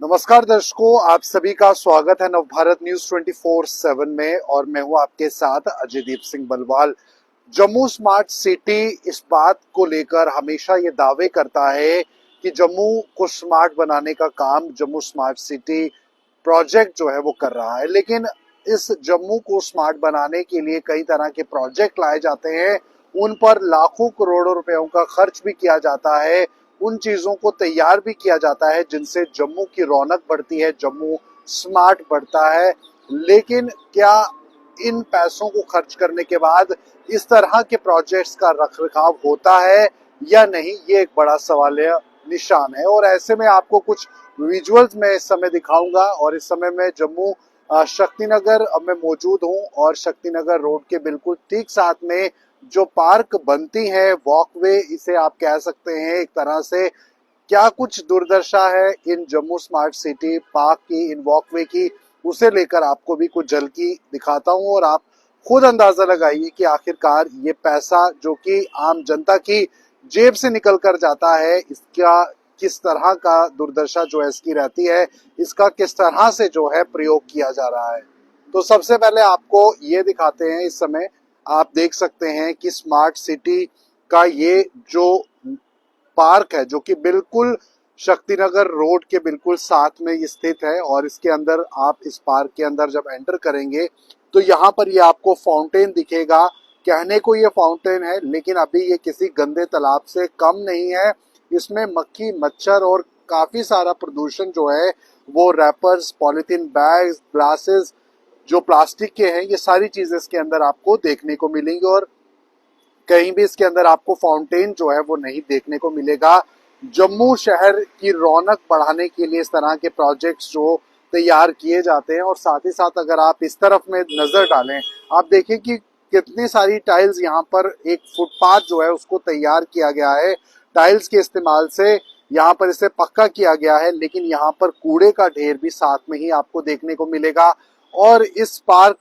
नमस्कार दर्शकों, आप सभी का स्वागत है नवभारत न्यूज 24/7 में और मैं हूं आपके साथ अजयदीप सिंह बलवाल। जम्मू स्मार्ट सिटी इस बात को लेकर हमेशा ये दावे करता है कि जम्मू को स्मार्ट बनाने का काम जम्मू स्मार्ट सिटी प्रोजेक्ट जो है वो कर रहा है, लेकिन इस जम्मू को स्मार्ट बनाने के लिए कई तरह के प्रोजेक्ट लाए जाते हैं, उन पर लाखों करोड़ों रुपयों का खर्च भी किया जाता है, उन चीजों को तैयार भी किया जाता है जिनसे जम्मू की रौनक बढ़ती है, जम्मू स्मार्ट बढ़ता है। लेकिन क्या इन पैसों को खर्च करने के बाद इस तरह के प्रोजेक्ट्स का रखरखाव होता है या नहीं, ये एक बड़ा सवाल निशान है। और ऐसे में आपको कुछ विजुअल्स मैं इस समय दिखाऊंगा और इस समय मैं जम्मू शक्तिनगर में मौजूद हूं और शक्तिनगर रोड के बिल्कुल ठीक साथ में जो पार्क बनती है, वॉकवे इसे आप कह सकते हैं एक तरह से, क्या कुछ दुर्दशा है इन जम्मू स्मार्ट सिटी पार्क की, इन वॉकवे की, उसे लेकर आपको भी कुछ झलकी दिखाता हूं और आप खुद अंदाजा लगाइए कि आखिरकार ये पैसा जो कि आम जनता की जेब से निकल कर जाता है, इसका किस तरह का दुर्दशा जो है इसकी रहती है, इसका किस तरह से जो है प्रयोग किया जा रहा है। तो सबसे पहले आपको ये दिखाते हैं। इस समय आप देख सकते हैं कि स्मार्ट सिटी का ये जो पार्क है, जो कि बिल्कुल शक्तिनगर रोड के बिल्कुल साथ में स्थित है, और इसके अंदर आप इस पार्क के अंदर जब एंटर करेंगे तो यहाँ पर ये आपको फाउंटेन दिखेगा। कहने को ये फाउंटेन है, लेकिन अभी ये किसी गंदे तालाब से कम नहीं है। इसमें मक्खी, मच्छर और काफी सारा प्रदूषण जो है वो रैपर्स, पॉलिथीन बैग्स, ग्लासेस जो प्लास्टिक के हैं, ये सारी चीजें इसके अंदर आपको देखने को मिलेंगी। और कहीं भी इसके अंदर आपको फाउंटेन जो है वो नहीं देखने को मिलेगा। जम्मू शहर की रौनक बढ़ाने के लिए इस तरह के प्रोजेक्ट्स जो तैयार किए जाते हैं। और साथ ही साथ अगर आप इस तरफ में नजर डालें, आप देखें कि कितनी सारी टाइल्स यहाँ पर, एक फुटपाथ जो है उसको तैयार किया गया है टाइल्स के इस्तेमाल से, यहाँ पर इसे पक्का किया गया है। लेकिन यहाँ पर कूड़े का ढेर भी साथ में ही आपको देखने को मिलेगा। और इस पार्क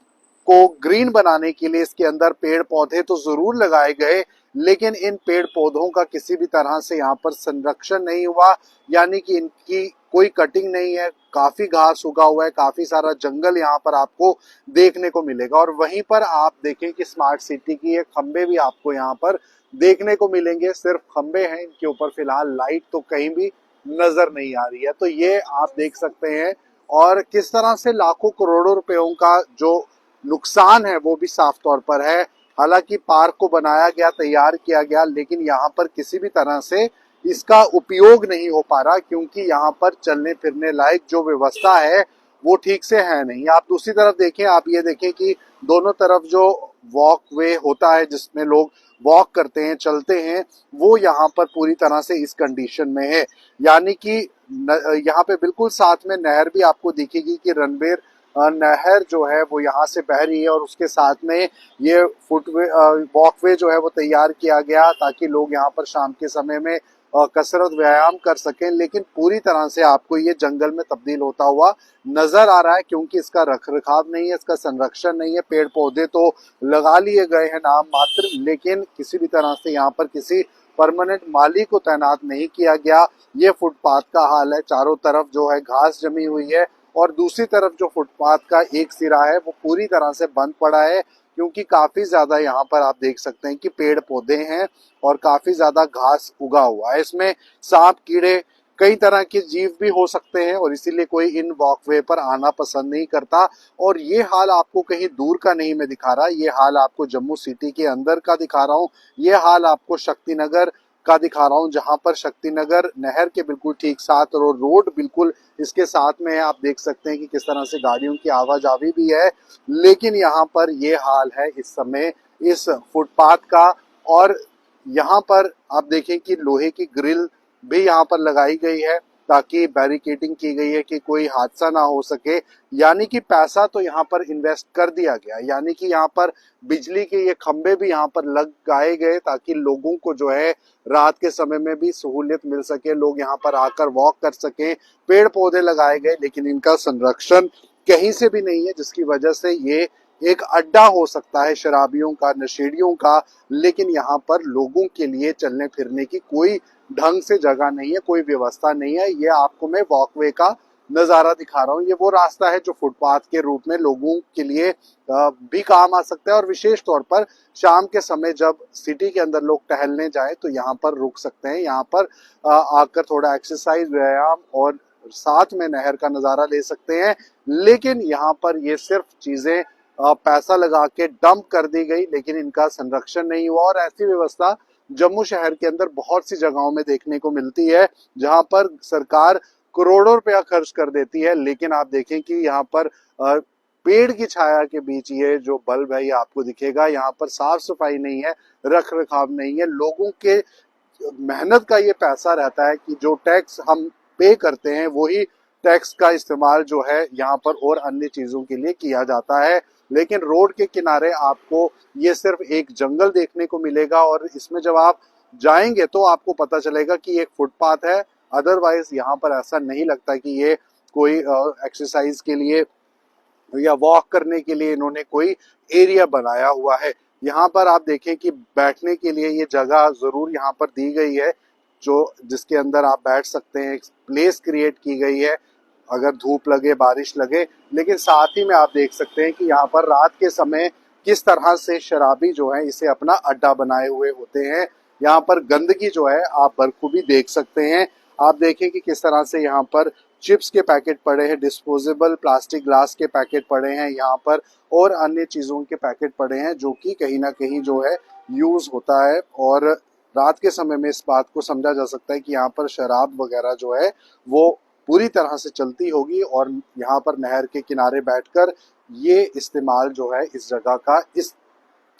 को ग्रीन बनाने के लिए इसके अंदर पेड़ पौधे तो जरूर लगाए गए, लेकिन इन पेड़ पौधों का किसी भी तरह से यहाँ पर संरक्षण नहीं हुआ, यानी कि इनकी कोई कटिंग नहीं है। काफी घास उगा हुआ है, काफी सारा जंगल यहाँ पर आपको देखने को मिलेगा। और वहीं पर आप देखें कि स्मार्ट सिटी की एक खंबे भी आपको यहाँ पर देखने को मिलेंगे। सिर्फ खंबे हैं, इनके ऊपर फिलहाल लाइट तो कहीं भी नजर नहीं आ रही है। तो ये आप देख सकते हैं और किस तरह से लाखों करोड़ों रुपयों का जो नुकसान है वो भी साफ तौर पर है। हालांकि पार्क को बनाया गया, तैयार किया गया, लेकिन यहाँ पर किसी भी तरह से इसका उपयोग नहीं हो पा रहा, क्योंकि यहाँ पर चलने फिरने लायक जो व्यवस्था है वो ठीक से है नहीं। आप दूसरी तरफ देखें, आप ये देखें कि दोनों तरफ जो वॉक वे होता है जिसमें लोग वॉक करते हैं, चलते हैं, वो यहाँ पर पूरी तरह से इस कंडीशन में है। यानी कि यहाँ पे बिल्कुल साथ में नहर भी आपको दिखेगी कि रणबीर नहर जो है वो यहाँ से बह रही है, और उसके साथ में ये फुटवे वॉकवे जो है वो तैयार किया गया ताकि लोग यहाँ पर शाम के समय में कसरत व्यायाम कर सकें। लेकिन पूरी तरह से आपको ये जंगल में तब्दील होता हुआ नजर आ रहा है, क्योंकि इसका रखरखाव नहीं है, इसका संरक्षण नहीं है। पेड़ पौधे तो लगा लिए गए हैं नाम मात्र, लेकिन किसी भी तरह से यहाँ पर किसी परमानेंट माली को तैनात नहीं किया गया। ये फुटपाथ का हाल है, चारों तरफ जो है घास जमी हुई है, और दूसरी तरफ जो फुटपाथ का एक सिरा है वो पूरी तरह से बंद पड़ा है, क्योंकि काफी ज्यादा यहाँ पर आप देख सकते हैं कि पेड़ पौधे हैं और काफी ज्यादा घास उगा हुआ है। इसमें सांप, कीड़े, कई तरह के जीव भी हो सकते हैं, और इसीलिए कोई इन वॉकवे पर आना पसंद नहीं करता। और ये हाल आपको कहीं दूर का नहीं मैं दिखा रहा, ये हाल आपको जम्मू सिटी के अंदर का दिखा रहा हूँ। ये हाल आपको शक्तिनगर का दिखा रहा हूँ, जहां पर शक्तिनगर नहर के बिल्कुल ठीक साथ और रोड बिल्कुल इसके साथ में है। आप देख सकते हैं कि किस तरह से गाड़ियों की आवाजावी भी है, लेकिन यहाँ पर ये हाल है इस समय इस फुटपाथ का। और यहाँ पर आप देखें कि लोहे की ग्रिल भी यहाँ पर लगाई गई है ताकि बैरिकेडिंग की गई है कि कोई हादसा ना हो सके। यानी कि पैसा तो यहाँ पर इन्वेस्ट कर दिया गया, यानी कि यहाँ पर बिजली के ये खंबे भी यहाँ पर लगाए गए ताकि लोगों को जो है रात के समय में भी सहूलियत मिल सके, लोग यहाँ पर आकर वॉक कर सकें। पेड़ पौधे लगाए गए, लेकिन इनका संरक्षण कहीं से भी नहीं है, जिसकी वजह से ये एक अड्डा हो सकता है शराबियों का, नशेड़ियों का, लेकिन यहाँ पर लोगों के लिए चलने फिरने की कोई ढंग से जगह नहीं है, कोई व्यवस्था नहीं है। ये आपको मैं वॉकवे का नज़ारा दिखा रहा हूँ, ये वो रास्ता है जो फुटपाथ के रूप में लोगों के लिए भी काम आ सकता है, और विशेष तौर पर शाम के समय जब सिटी के अंदर लोग टहलने जाए तो यहाँ पर रुक सकते हैं, यहाँ पर आकर थोड़ा एक्सरसाइज, व्यायाम और साथ में नहर का नज़ारा ले सकते हैं। लेकिन यहाँ पर ये सिर्फ चीज़ें पैसा लगा के डंप कर दी गई, लेकिन इनका संरक्षण नहीं हुआ। और ऐसी व्यवस्था जम्मू शहर के अंदर बहुत सी जगहों में देखने को मिलती है, जहां पर सरकार करोड़ों रुपया खर्च कर देती है, लेकिन आप देखें कि यहाँ पर पेड़ की छाया के बीच ये जो बल्ब है ये आपको दिखेगा। यहाँ पर साफ सफाई नहीं है, रख रखाव नहीं है, लोगों के मेहनत का ये पैसा रहता है कि जो टैक्स हम पे करते हैं वही टैक्स का इस्तेमाल जो है यहाँ पर और अन्य चीजों के लिए किया जाता है। लेकिन रोड के किनारे आपको ये सिर्फ एक जंगल देखने को मिलेगा, और इसमें जब आप जाएंगे तो आपको पता चलेगा कि एक फुटपाथ है। अदरवाइज यहाँ पर ऐसा नहीं लगता कि ये कोई एक्सरसाइज के लिए या वॉक करने के लिए इन्होंने कोई एरिया बनाया हुआ है। यहाँ पर आप देखें कि बैठने के लिए ये जगह जरूर यहाँ पर दी गई है, जो जिसके अंदर आप बैठ सकते हैं, एक प्लेस क्रिएट की गई है अगर धूप लगे, बारिश लगे। लेकिन साथ ही में आप देख सकते हैं कि यहाँ पर रात के समय किस तरह से शराबी जो है इसे अपना अड्डा बनाए हुए होते हैं। यहाँ पर गंदगी जो है आप बखूबी देख सकते हैं। आप देखें कि किस तरह से यहाँ पर चिप्स के पैकेट पड़े हैं, डिस्पोजेबल प्लास्टिक ग्लास के पैकेट पड़े हैं यहाँ पर, और अन्य चीज़ों के पैकेट पड़े हैं जो कि कहीं ना कहीं जो है यूज़ होता है। और रात के समय में इस बात को समझा जा सकता है कि यहाँ पर शराब वगैरह जो है वो पूरी तरह से चलती होगी, और यहाँ पर नहर के किनारे बैठकर ये इस्तेमाल जो है इस जगह का इस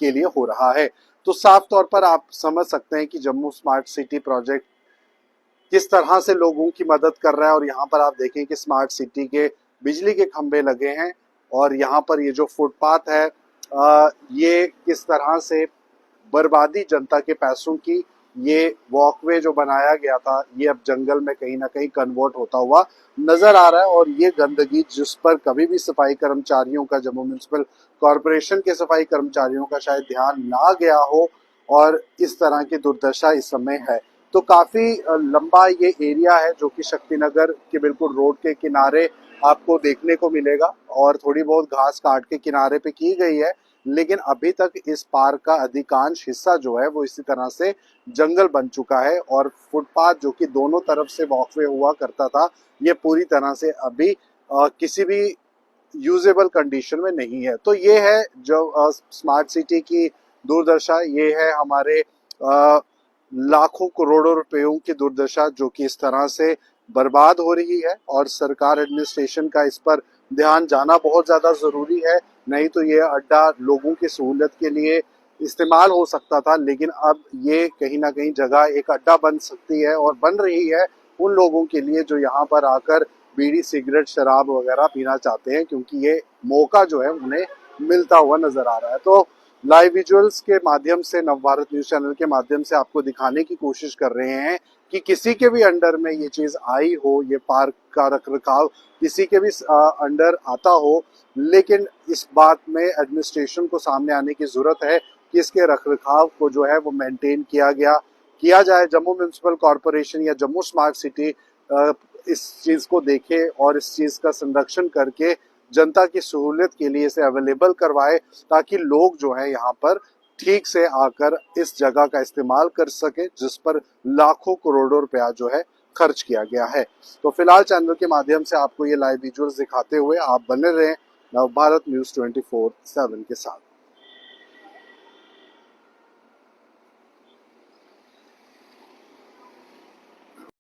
के लिए हो रहा है। तो साफ तौर पर आप समझ सकते हैं कि जम्मू स्मार्ट सिटी प्रोजेक्ट किस तरह से लोगों की मदद कर रहा है। और यहाँ पर आप देखें कि स्मार्ट सिटी के बिजली के खंभे लगे हैं, और यहाँ पर ये जो फुटपाथ है ये किस तरह से बर्बादी जनता के पैसों की, ये वॉकवे जो बनाया गया था ये अब जंगल में कहीं ना कहीं कन्वर्ट होता हुआ नजर आ रहा है। और ये गंदगी जिस पर कभी भी सफाई कर्मचारियों का, जम्मू म्युनिसिपल कॉरपोरेशन के सफाई कर्मचारियों का शायद ध्यान ना गया हो, और इस तरह की दुर्दशा इस समय है। तो काफी लंबा ये एरिया है जो कि शक्तिनगर के बिल्कुल रोड के किनारे आपको देखने को मिलेगा, और थोड़ी बहुत घास काट के किनारे पे की गई है। लेकिन अभी तक इस पार्क का अधिकांश हिस्सा जो है वो इसी तरह से जंगल बन चुका है, और फुटपाथ जो कि दोनों तरफ से वॉकवे हुआ करता था ये पूरी तरह से अभी किसी भी यूजेबल कंडीशन में नहीं है। तो ये है जो स्मार्ट सिटी की दुर्दशा, ये है हमारे लाखों करोड़ों रुपयों की दुर्दशा जो कि इस तरह से बर्बाद हो रही है। और सरकार, एडमिनिस्ट्रेशन का इस पर ध्यान जाना बहुत ज़्यादा ज़रूरी है, नहीं तो ये अड्डा लोगों की सहूलियत के लिए इस्तेमाल हो सकता था, लेकिन अब ये कहीं ना कहीं जगह एक अड्डा बन सकती है और बन रही है उन लोगों के लिए जो यहाँ पर आकर बीड़ी, सिगरेट, शराब वगैरह पीना चाहते हैं, क्योंकि ये मौका जो है उन्हें मिलता हुआ नजर आ रहा है। तो लाइव विजुअल्स के माध्यम से, नवभारत न्यूज चैनल के माध्यम से आपको दिखाने की कोशिश कर रहे हैं कि किसी के भी अंडर में ये चीज आई हो, ये पार्क का रख रखाव किसी के भी अंडर आता हो, लेकिन इस बात में एडमिनिस्ट्रेशन को सामने आने की जरूरत है कि इसके रख रखाव को जो है वो मेंटेन किया जाए। जम्मू म्युनिसिपल कॉरपोरेशन या जम्मू स्मार्ट सिटी इस चीज को देखे और इस चीज का संरक्षण करके जनता की सहूलियत के लिए इसे अवेलेबल करवाए, ताकि लोग जो है यहाँ पर ठीक से आकर इस जगह का इस्तेमाल कर सके जिस पर लाखों करोड़ों रुपया जो है खर्च किया गया है। तो फिलहाल चैनल के माध्यम से आपको ये लाइव विजुअल्स दिखाते हुए आप बने रहें नवभारत न्यूज 24/7 के साथ।